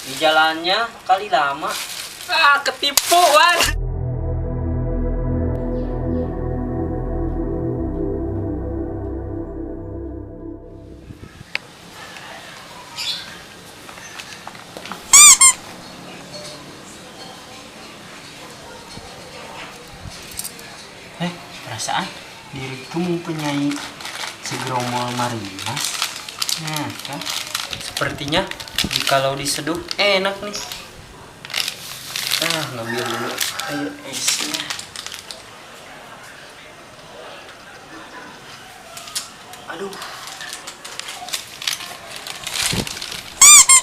Di jalannya kali lama. Ketipu, Wan. Perasaan diriku mempunyai segerombol marimas. Nah, kan? Sepertinya kalau diseduh enak nih. Ngambil dulu air esnya.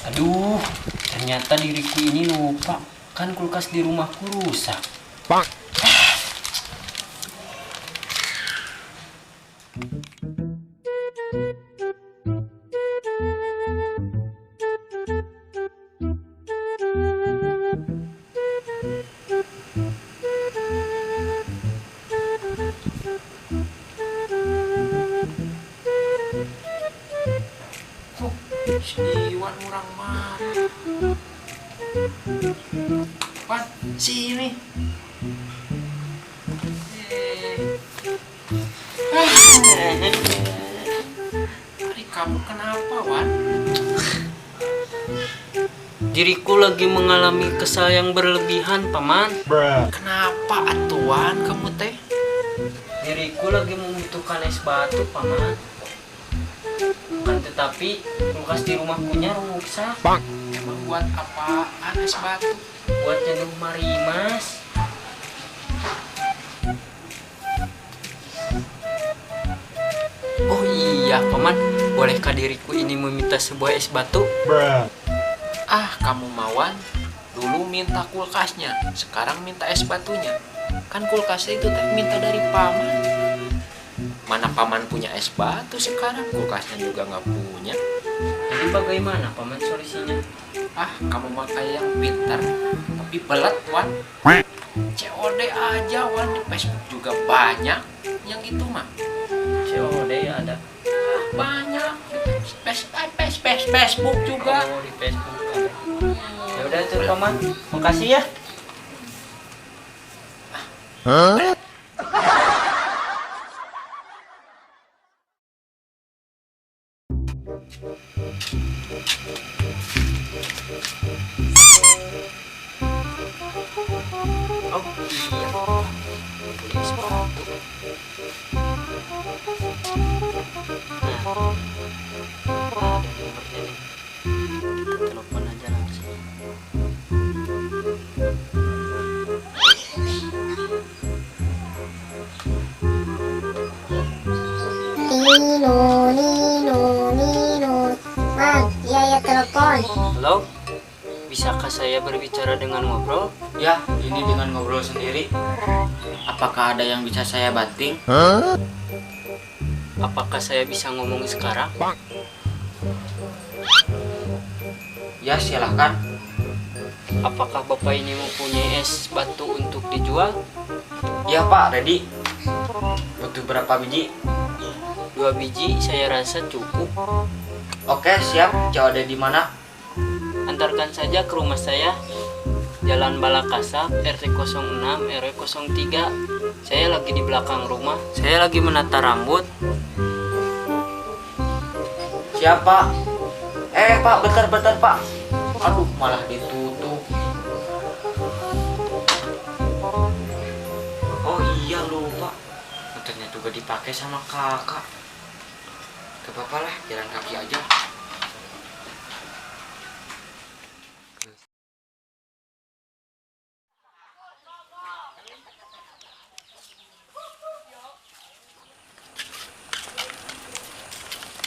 Aduh, ternyata diriku ini lupa. Kan kulkas di rumahku rusak. Si Iwan orang marah. Wan, sini. Hari kamu kenapa, Wan? Diriku lagi mengalami kesal yang berlebihan, Paman. Kenapa atuan kamu teh? Diriku lagi membutuhkan es batu, Paman. Bukan tetapi kulkas di rumah punya rusak. Emang buat apaan es batu? Buat nyeduh marimas. Oh iya, Paman. Bolehkah diriku ini meminta sebuah es batu? Kamu mawan. Dulu minta kulkasnya, sekarang minta es batunya. Kan kulkasnya itu teh minta dari paman. Mana paman punya es batu sekarang, kulkasnya juga nggak punya. Jadi bagaimana, Paman, solusinya? Kamu mah kayak yang pintar, tapi belat, Wan. COD aja, Wan. Di Facebook juga banyak yang gitu mah. COD ada. Banyak. Facebook juga. Oh, di Facebook ada. Ya udah tuh, Paman. Makasih ya. Oh iya, beli sepatu. Ada nomornya nih. Kita telepon aja langsung. Nino. Bang, iya telepon. Halo, bisakah saya berbicara dengan ngobrol? Ya, ini dengan ngobrol sendiri. Apakah ada yang bisa saya banting? Apakah saya bisa ngomong sekarang? Ya, silahkan. Apakah Bapak ini mempunyai es batu untuk dijual? Ya Pak, ready. Butuh berapa biji? 2 biji saya rasa cukup. Oke, siap. COD di mana? Antarkan saja ke rumah saya, Jalan Balakasap, RT 06 RW 03. Saya lagi di belakang rumah. Saya lagi menata rambut. Siap Pak. Pak, bentar Pak. Aduh, malah ditutup. Oh iya lupa. Motornya juga dipakai sama kakak. Gak apa-apa lah, jalan kaki aja.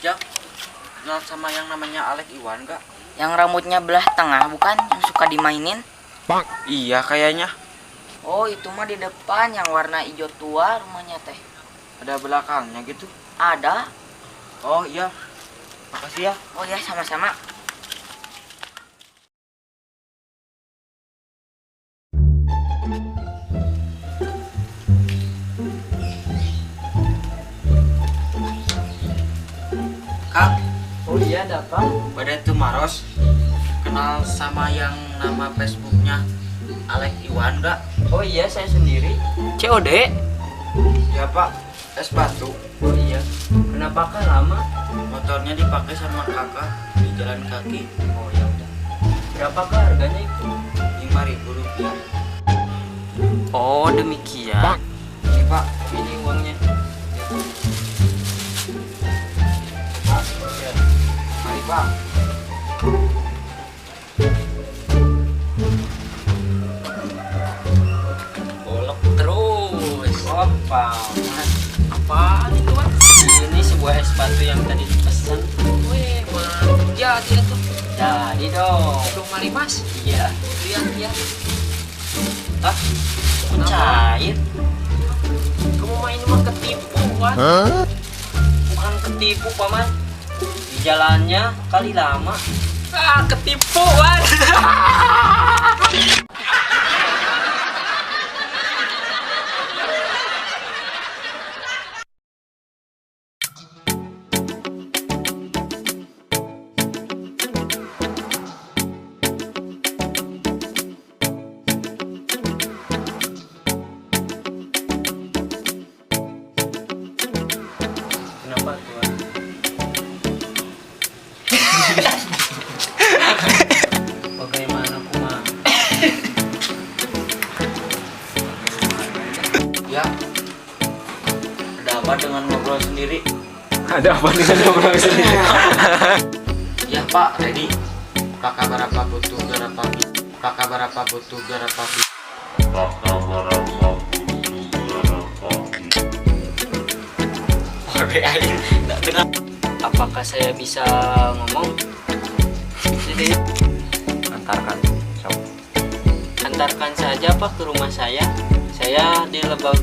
Jak, kenal sama yang namanya Alex Iwan gak? Yang rambutnya belah tengah bukan? Yang suka dimainin? Iya kayaknya. Oh itu mah di depan yang warna hijau tua rumahnya teh. Ada belakangnya gitu. Ada? Oh iya. Makasih ya. Oh ya sama-sama. Kak, Oh iya, ada apa? pada itu Maros. kenal sama yang nama Facebooknya Alex Iwan nggak? Oh iya, saya sendiri. COD? Ya pak, es batu. Oh iya. Kenapakah lama? Motornya dipakai sama kakak di jalan kaki. Oh ya udah. Berapakah harganya itu? 5.000 rupiah. Oh demikian. Ini pak, Ini uangnya. mari pak. Bolok terus. Opa. Apaan itu, Mas? Ini sebuah es batu yang tadi dipesan. Weh, mantap. Jadi tuh. Jadi dong. Aduh, mari Mas. Iya. Lihat. Ah, cair. Kamu main mah ketipuan. Bukan ketipu paman. Di jalannya kali lama. Ah, ketipuan. Kenapa tuan? Bagaimana kuma? Ya. Ada apa dengan ngobrol sendiri? Ada apa dengan ngobrol sendiri? Ya pak, ready. Pak kabar apa butuh garapapi? Pak kabar apa butuh garapapi? Oke, aing nggak dengar. Apakah saya bisa ngomong? Jadi Antarkan. Sok. antarkan saja pak ke rumah saya. Saya di Lebak.